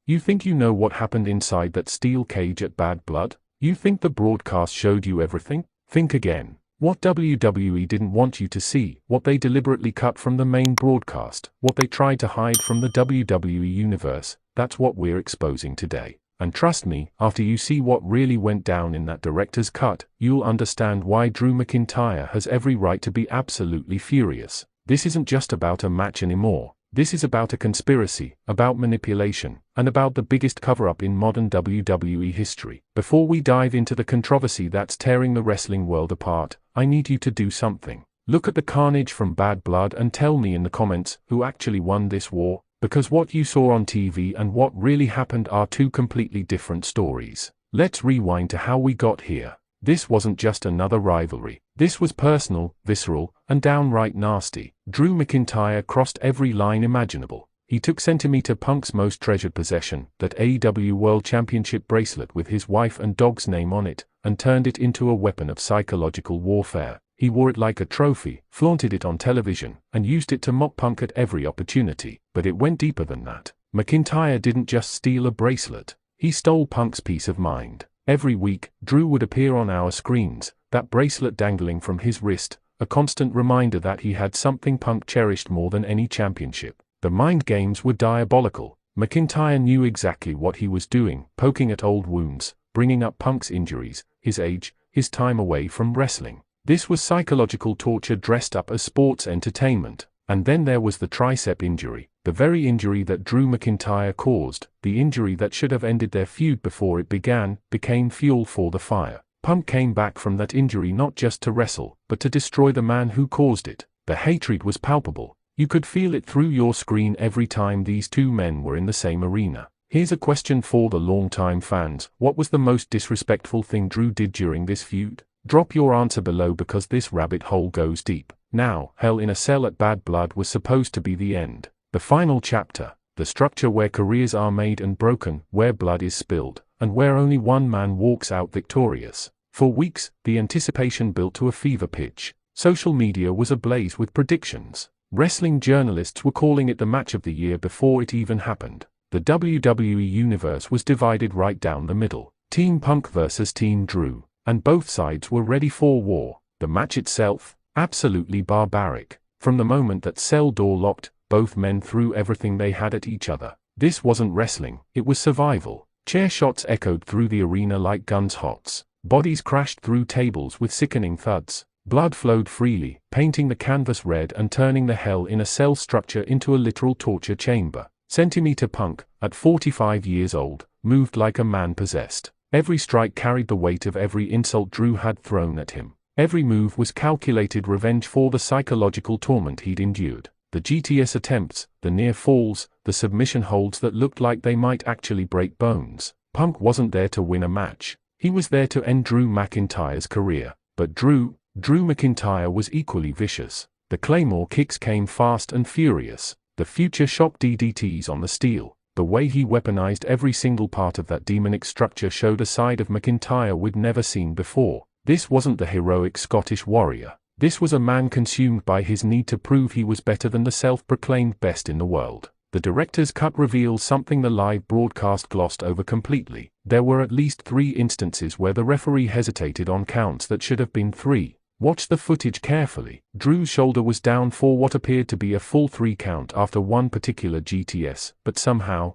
You think you know what happened inside that steel cage at Bad Blood? You think the broadcast showed you everything? Think again. What WWE didn't want you to see, what they deliberately cut from the main broadcast, what they tried to hide from the WWE universe, that's what we're exposing today. And trust me, after you see what really went down in that director's cut, you'll understand why Drew McIntyre has every right to be absolutely furious. This isn't just about a match anymore. This is about a conspiracy, about manipulation, and about the biggest cover-up in modern WWE history. Before we dive into the controversy that's tearing the wrestling world apart, I need you to do something. Look at the carnage from Bad Blood and tell me in the comments who actually won this war, because what you saw on TV and what really happened are two completely different stories. Let's rewind to how we got here. This wasn't just another rivalry. This was personal, visceral, and downright nasty. Drew McIntyre crossed every line imaginable. He took Centimeter Punk's most treasured possession, that AEW World Championship bracelet with his wife and dog's name on it, and turned it into a weapon of psychological warfare. He wore it like a trophy, flaunted it on television, and used it to mock Punk at every opportunity. But it went deeper than that. McIntyre didn't just steal a bracelet. He stole Punk's peace of mind. Every week, Drew would appear on our screens, that bracelet dangling from his wrist, a constant reminder that he had something Punk cherished more than any championship. The mind games were diabolical. McIntyre knew exactly what he was doing, poking at old wounds, bringing up Punk's injuries, his age, his time away from wrestling. This was psychological torture dressed up as sports entertainment. And then there was the tricep injury, the very injury that Drew McIntyre caused, the injury that should have ended their feud before it began, became fuel for the fire. Punk came back from that injury not just to wrestle, but to destroy the man who caused it. The hatred was palpable. You could feel it through your screen every time these two men were in the same arena. Here's a question for the longtime fans. What was the most disrespectful thing Drew did during this feud? Drop your answer below because this rabbit hole goes deep. Now, Hell in a Cell at Bad Blood was supposed to be the end. The final chapter. The structure where careers are made and broken, where blood is spilled, and where only one man walks out victorious. For weeks, the anticipation built to a fever pitch. Social media was ablaze with predictions. Wrestling journalists were calling it the match of the year before it even happened. The WWE universe was divided right down the middle. Team Punk versus Team Drew. And both sides were ready for war. The match itself? Absolutely barbaric. From the moment that cell door locked, both men threw everything they had at each other. This wasn't wrestling, it was survival. Chair shots echoed through the arena like guns hots. Bodies crashed through tables with sickening thuds. Blood flowed freely, painting the canvas red and turning the Hell in a Cell structure into a literal torture chamber. Centimeter Punk, at 45 years old, moved like a man possessed. Every strike carried the weight of every insult Drew had thrown at him. Every move was calculated revenge for the psychological torment he'd endured. The GTS attempts, the near falls, the submission holds that looked like they might actually break bones. Punk wasn't there to win a match. He was there to end Drew McIntyre's career. But Drew McIntyre was equally vicious. The Claymore kicks came fast and furious. The future shock DDTs on the steel. The way he weaponized every single part of that demonic structure showed a side of McIntyre we'd never seen before. This wasn't the heroic Scottish warrior. This was a man consumed by his need to prove he was better than the self-proclaimed best in the world. The director's cut reveals something the live broadcast glossed over completely. There were at least 3 instances where the referee hesitated on counts that should have been 3. Watch the footage carefully. Drew's shoulder was down for what appeared to be a full 3 count after one particular GTS, but somehow,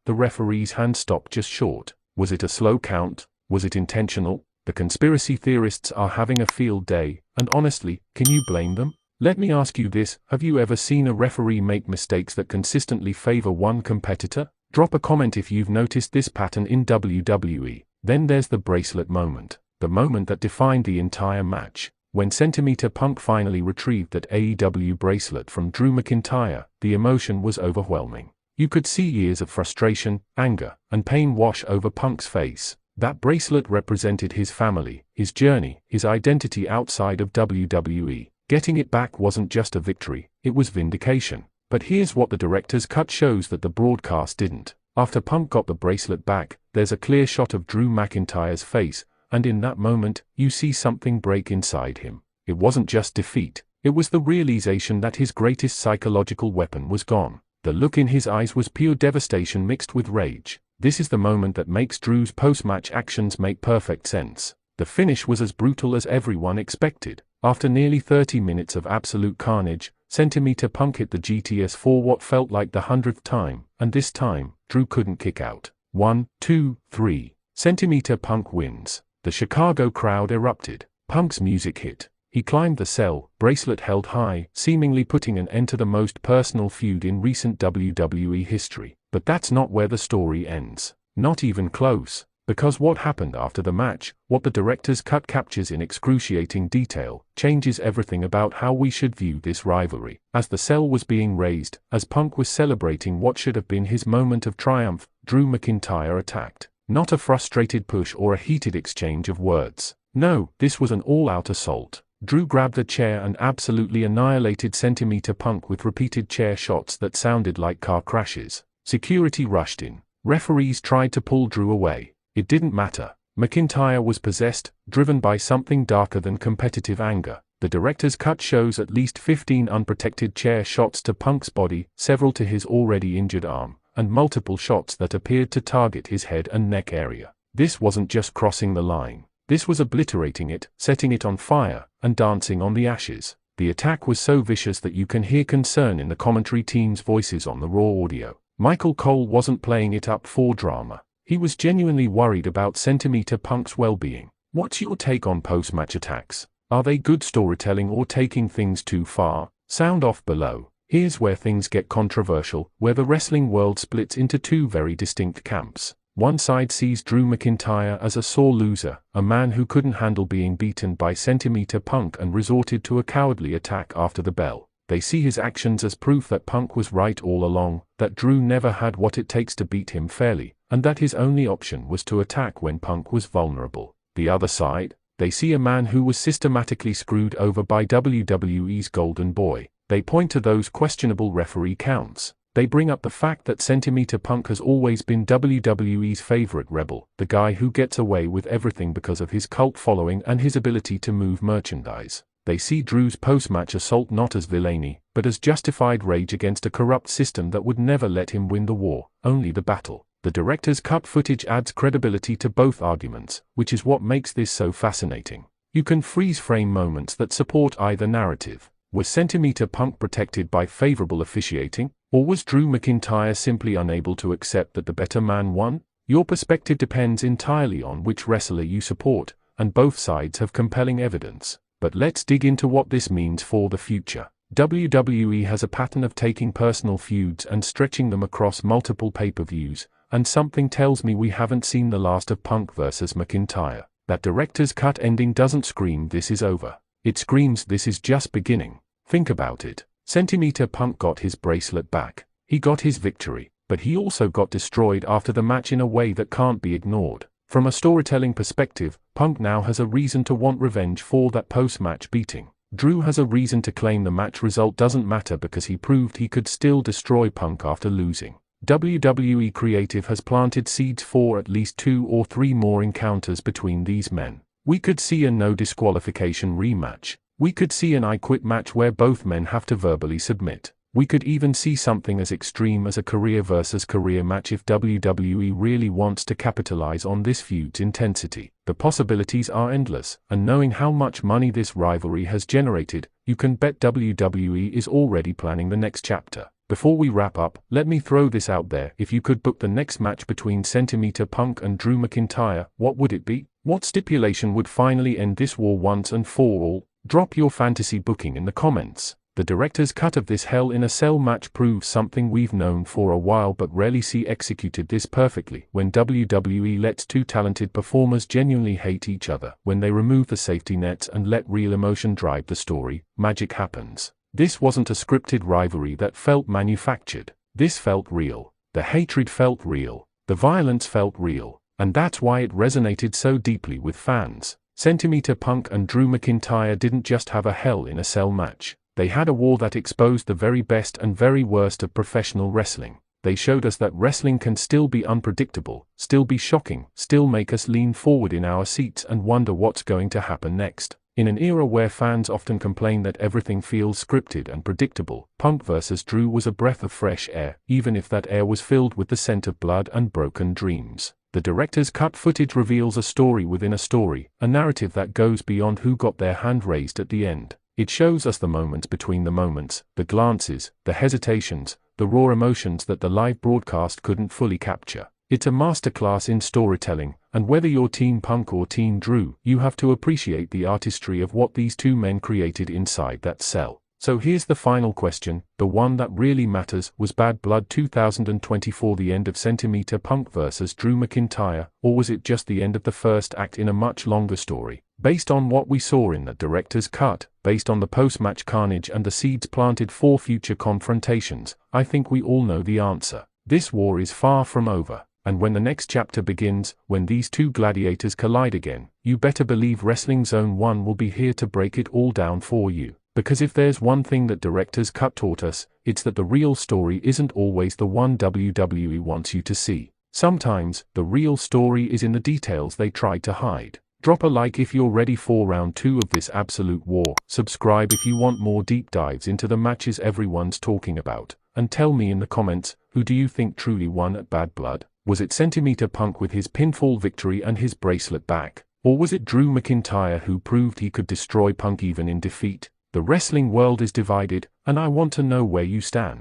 the referee's hand stopped just short. Was it a slow count? Was it intentional? The conspiracy theorists are having a field day, and honestly, can you blame them? Let me ask you this, have you ever seen a referee make mistakes that consistently favor one competitor? Drop a comment if you've noticed this pattern in WWE. Then there's the bracelet moment. The moment that defined the entire match. When Centimeter Punk finally retrieved that AEW bracelet from Drew McIntyre, the emotion was overwhelming. You could see years of frustration, anger, and pain wash over Punk's face. That bracelet represented his family, his journey, his identity outside of WWE. Getting it back wasn't just a victory, it was vindication. But here's what the director's cut shows that the broadcast didn't. After Punk got the bracelet back, there's a clear shot of Drew McIntyre's face, and in that moment, you see something break inside him. It wasn't just defeat, it was the realization that his greatest psychological weapon was gone. The look in his eyes was pure devastation mixed with rage. This is the moment that makes Drew's post-match actions make perfect sense. The finish was as brutal as everyone expected. After nearly 30 minutes of absolute carnage, Centimeter Punk hit the GTS for what felt like the 100th time, and this time, Drew couldn't kick out. 1, 2, 3. Centimeter Punk wins. The Chicago crowd erupted. Punk's music hit. He climbed the cell, bracelet held high, seemingly putting an end to the most personal feud in recent WWE history. But that's not where the story ends. Not even close. Because what happened after the match, what the director's cut captures in excruciating detail, changes everything about how we should view this rivalry. As the cell was being raised, as Punk was celebrating what should have been his moment of triumph, Drew McIntyre attacked. Not a frustrated push or a heated exchange of words. No, this was an all-out assault. Drew grabbed a chair and absolutely annihilated Centimeter Punk with repeated chair shots that sounded like car crashes. Security rushed in. Referees tried to pull Drew away. It didn't matter. McIntyre was possessed, driven by something darker than competitive anger. The director's cut shows at least 15 unprotected chair shots to Punk's body, several to his already injured arm, and multiple shots that appeared to target his head and neck area. This wasn't just crossing the line. This was obliterating it, setting it on fire, and dancing on the ashes. The attack was so vicious that you can hear concern in the commentary team's voices on the Raw audio. Michael Cole wasn't playing it up for drama. He was genuinely worried about Centimeter Punk's well-being. What's your take on post-match attacks? Are they good storytelling or taking things too far? Sound off below. Here's where things get controversial, where the wrestling world splits into two very distinct camps. One side sees Drew McIntyre as a sore loser, a man who couldn't handle being beaten by Centimeter Punk and resorted to a cowardly attack after the bell. They see his actions as proof that Punk was right all along, that Drew never had what it takes to beat him fairly, and that his only option was to attack when Punk was vulnerable. The other side, they see a man who was systematically screwed over by WWE's golden boy. They point to those questionable referee counts. They bring up the fact that Centimeter Punk has always been WWE's favorite rebel, the guy who gets away with everything because of his cult following and his ability to move merchandise. They see Drew's post-match assault not as villainy, but as justified rage against a corrupt system that would never let him win the war, only the battle. The director's cut footage adds credibility to both arguments, which is what makes this so fascinating. You can freeze-frame moments that support either narrative. Was Centimeter Punk protected by favorable officiating? Or was Drew McIntyre simply unable to accept that the better man won? Your perspective depends entirely on which wrestler you support, and both sides have compelling evidence. But let's dig into what this means for the future. WWE has a pattern of taking personal feuds and stretching them across multiple pay-per-views, and something tells me we haven't seen the last of Punk versus McIntyre. That director's cut ending doesn't scream this is over. It screams this is just beginning. Think about it. Centimeter Punk got his bracelet back. He got his victory, but he also got destroyed after the match in a way that can't be ignored. From a storytelling perspective, Punk now has a reason to want revenge for that post-match beating. Drew has a reason to claim the match result doesn't matter because he proved he could still destroy Punk after losing. WWE Creative has planted seeds for at least 2 or 3 more encounters between these men. We could see a no disqualification rematch. We could see an I Quit match where both men have to verbally submit. We could even see something as extreme as a career versus career match if WWE really wants to capitalize on this feud's intensity. The possibilities are endless, and knowing how much money this rivalry has generated, you can bet WWE is already planning the next chapter. Before we wrap up, let me throw this out there. If you could book the next match between Centimeter Punk and Drew McIntyre, what would it be? What stipulation would finally end this war once and for all? Drop your fantasy booking in the comments. The director's cut of this Hell in a Cell match proves something we've known for a while but rarely see executed this perfectly. When WWE lets two talented performers genuinely hate each other, when they remove the safety nets and let real emotion drive the story, magic happens. This wasn't a scripted rivalry that felt manufactured. This felt real. The hatred felt real. The violence felt real. And that's why it resonated so deeply with fans. Centimeter Punk and Drew McIntyre didn't just have a Hell in a Cell match. They had a war that exposed the very best and very worst of professional wrestling. They showed us that wrestling can still be unpredictable, still be shocking, still make us lean forward in our seats and wonder what's going to happen next. In an era where fans often complain that everything feels scripted and predictable, Punk vs. Drew was a breath of fresh air, even if that air was filled with the scent of blood and broken dreams. The director's cut footage reveals a story within a story, a narrative that goes beyond who got their hand raised at the end. It shows us the moments between the moments, the glances, the hesitations, the raw emotions that the live broadcast couldn't fully capture. It's a masterclass in storytelling, and whether you're Team Punk or Team Drew, you have to appreciate the artistry of what these two men created inside that cell. So here's the final question, the one that really matters: was Bad Blood 2024 the end of Centimeter Punk vs. Drew McIntyre, or was it just the end of the first act in a much longer story? Based on what we saw in the director's cut, based on the post-match carnage and the seeds planted for future confrontations, I think we all know the answer. This war is far from over. And when the next chapter begins, when these two gladiators collide again, you better believe Wrestling Zone 1 will be here to break it all down for you. Because if there's one thing that director's cut taught us, it's that the real story isn't always the one WWE wants you to see. Sometimes, the real story is in the details they try to hide. Drop a like if you're ready for round 2 of this absolute war, subscribe if you want more deep dives into the matches everyone's talking about, and tell me in the comments, who do you think truly won at Bad Blood? Was it Centimeter Punk with his pinfall victory and his bracelet back? Or was it Drew McIntyre who proved he could destroy Punk even in defeat? The wrestling world is divided, and I want to know where you stand.